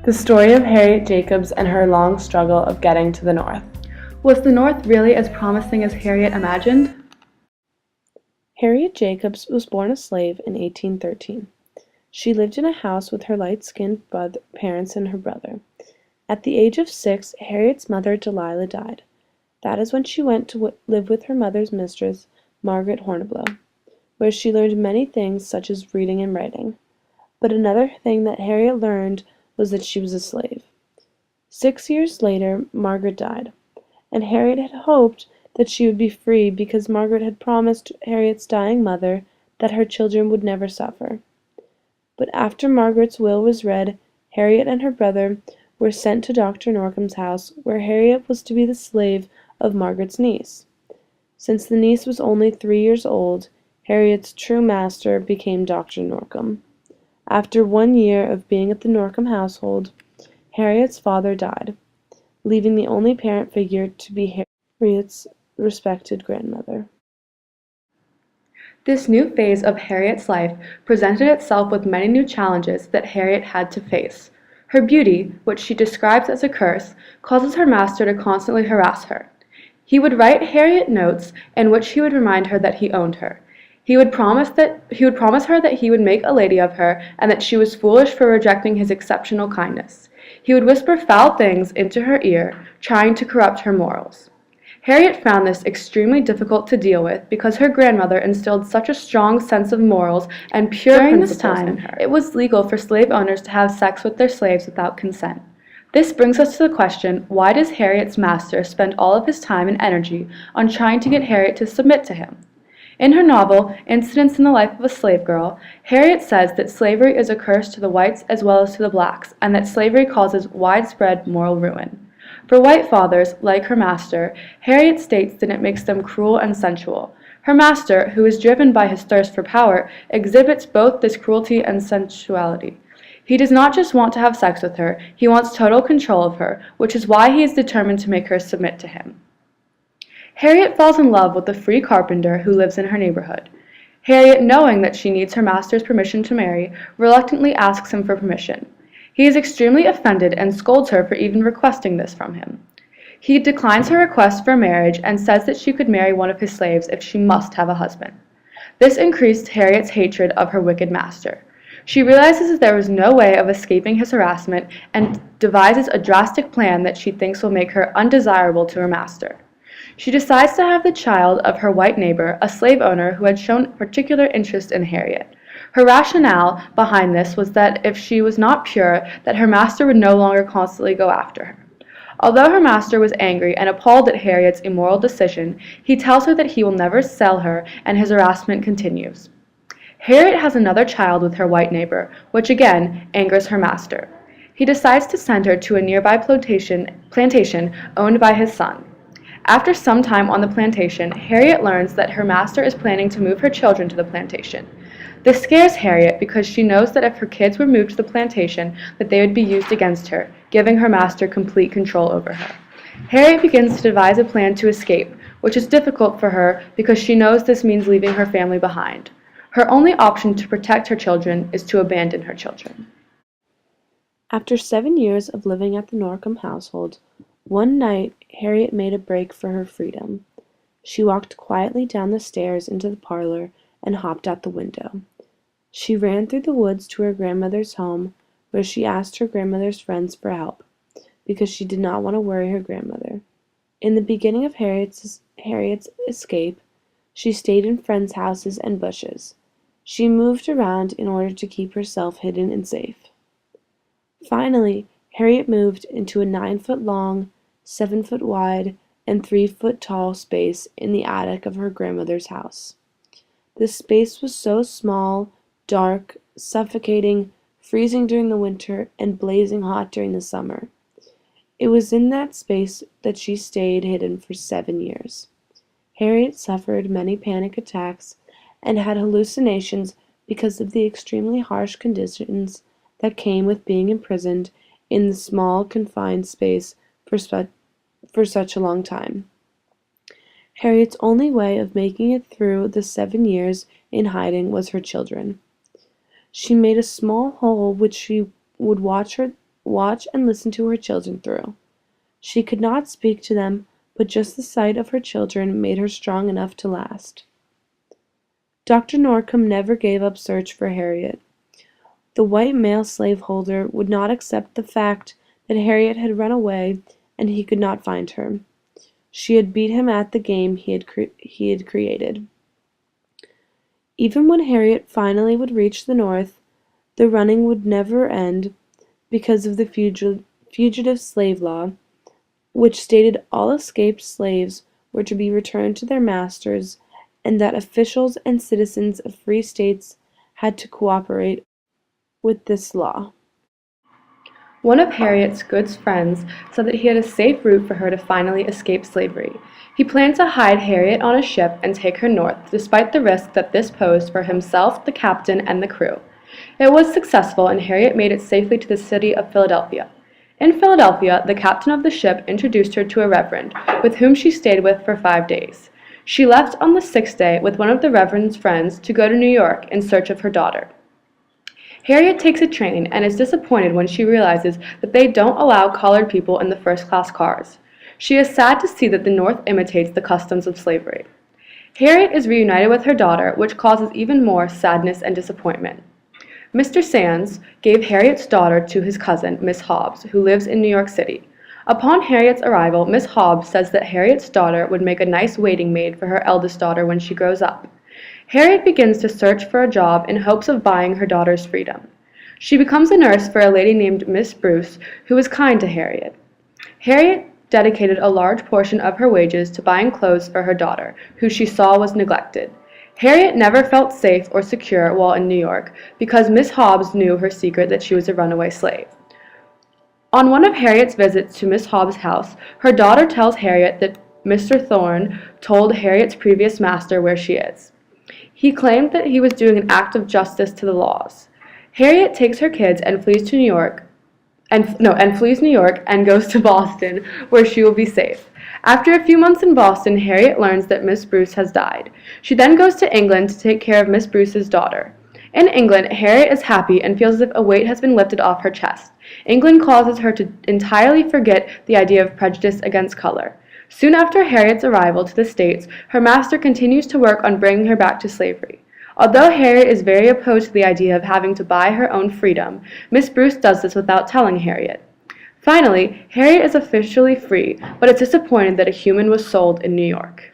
The story of Harriet Jacobs and her long struggle of getting to the North. Was the North really as promising as Harriet imagined? Harriet Jacobs was born a slave in 1813. She lived in a house with her light-skinned parents and her brother. At the age of 6, Harriet's mother, Delilah, died. That is when she went to live with her mother's mistress, Margaret Hornblow, where she learned many things such as reading and writing. But another thing that Harriet learned was that she was a slave. 6 years later, Margaret died, and Harriet had hoped that she would be free because Margaret had promised Harriet's dying mother that her children would never suffer. But after Margaret's will was read, Harriet and her brother were sent to Dr. Norcom's house, where Harriet was to be the slave of Margaret's niece. Since the niece was only 3 years old, Harriet's true master became Dr. Norcom. After 1 year of being at the Norcom household, Harriet's father died, leaving the only parent figure to be Harriet's respected grandmother. This new phase of Harriet's life presented itself with many new challenges that Harriet had to face. Her beauty, which she describes as a curse, causes her master to constantly harass her. He would write Harriet notes in which he would remind her that he owned her. He would promise her that he would make a lady of her and that she was foolish for rejecting his exceptional kindness. He would whisper foul things into her ear, trying to corrupt her morals. Harriet found this extremely difficult to deal with because her grandmother instilled such a strong sense of morals and pure principles in her. It was legal for slave owners to have sex with their slaves without consent. This brings us to the question, why does Harriet's master spend all of his time and energy on trying to get Harriet to submit to him? In her novel, Incidents in the Life of a Slave Girl, Harriet says that slavery is a curse to the whites as well as to the blacks, and that slavery causes widespread moral ruin. For white fathers, like her master, Harriet states that it makes them cruel and sensual. Her master, who is driven by his thirst for power, exhibits both this cruelty and sensuality. He does not just want to have sex with her, he wants total control of her, which is why he is determined to make her submit to him. Harriet falls in love with the free carpenter who lives in her neighborhood. Harriet, knowing that she needs her master's permission to marry, reluctantly asks him for permission. He is extremely offended and scolds her for even requesting this from him. He declines her request for marriage and says that she could marry one of his slaves if she must have a husband. This increased Harriet's hatred of her wicked master. She realizes that there was no way of escaping his harassment and devises a drastic plan that she thinks will make her undesirable to her master. She decides to have the child of her white neighbor, a slave owner who had shown particular interest in Harriet. Her rationale behind this was that if she was not pure, that her master would no longer constantly go after her. Although her master was angry and appalled at Harriet's immoral decision, he tells her that he will never sell her, and his harassment continues. Harriet has another child with her white neighbor, which again angers her master. He decides to send her to a nearby plantation owned by his son. After some time on the plantation, Harriet learns that her master is planning to move her children to the plantation. This scares Harriet because she knows that if her kids were moved to the plantation, that they would be used against her, giving her master complete control over her. Harriet begins to devise a plan to escape, which is difficult for her because she knows this means leaving her family behind. Her only option to protect her children is to abandon her children. After 7 years of living at the Norcom household, one night Harriet made a break for her freedom. She walked quietly down the stairs into the parlor and hopped out the window. She ran through the woods to her grandmother's home, where she asked her grandmother's friends for help, because she did not want to worry her grandmother. In the beginning of Harriet's escape, she stayed in friends' houses and bushes. She moved around in order to keep herself hidden and safe. Finally, Harriet moved into a 9-foot-long, 7-foot-wide, and 3-foot-tall space in the attic of her grandmother's house. The space was so small, dark, suffocating, freezing during the winter, and blazing hot during the summer. It was in that space that she stayed hidden for 7 years. Harriet suffered many panic attacks and had hallucinations because of the extremely harsh conditions that came with being imprisoned in the small, confined space for such a long time. Harriet's only way of making it through the 7 years in hiding was her children. She made a small hole which she would watch watch and listen to her children through. She could not speak to them, but just the sight of her children made her strong enough to last. Dr. Norcom never gave up search for Harriet. The white male slaveholder would not accept the fact that Harriet had run away and he could not find her. She had beat him at the game he had created. Even when Harriet finally would reach the North, the running would never end because of the fugitive slave law, which stated all escaped slaves were to be returned to their masters and that officials and citizens of free states had to cooperate with this law. One of Harriet's good friends said that he had a safe route for her to finally escape slavery. He planned to hide Harriet on a ship and take her north, despite the risk that this posed for himself, the captain, and the crew. It was successful, and Harriet made it safely to the city of Philadelphia. In Philadelphia, the captain of the ship introduced her to a reverend, with whom she stayed with for 5 days. She left on the 6th day with one of the reverend's friends to go to New York in search of her daughter. Harriet takes a train and is disappointed when she realizes that they don't allow colored people in the first-class cars. She is sad to see that the North imitates the customs of slavery. Harriet is reunited with her daughter, which causes even more sadness and disappointment. Mr. Sands gave Harriet's daughter to his cousin, Miss Hobbs, who lives in New York City. Upon Harriet's arrival, Miss Hobbs says that Harriet's daughter would make a nice waiting maid for her eldest daughter when she grows up. Harriet begins to search for a job in hopes of buying her daughter's freedom. She becomes a nurse for a lady named Miss Bruce, who is kind to Harriet. Harriet dedicated a large portion of her wages to buying clothes for her daughter, who she saw was neglected. Harriet never felt safe or secure while in New York because Miss Hobbs knew her secret that she was a runaway slave. On one of Harriet's visits to Miss Hobbs' house, her daughter tells Harriet that Mr. Thorne told Harriet's previous master where she is. He claimed that he was doing an act of justice to the laws. Harriet takes her kids and flees New York and goes to Boston, where she will be safe. After a few months in Boston, Harriet learns that Miss Bruce has died. She then goes to England to take care of Miss Bruce's daughter. In England, Harriet is happy and feels as if a weight has been lifted off her chest. England causes her to entirely forget the idea of prejudice against color. Soon after Harriet's arrival to the States, her master continues to work on bringing her back to slavery. Although Harriet is very opposed to the idea of having to buy her own freedom, Miss Bruce does this without telling Harriet. Finally, Harriet is officially free, but is disappointed that a human was sold in New York.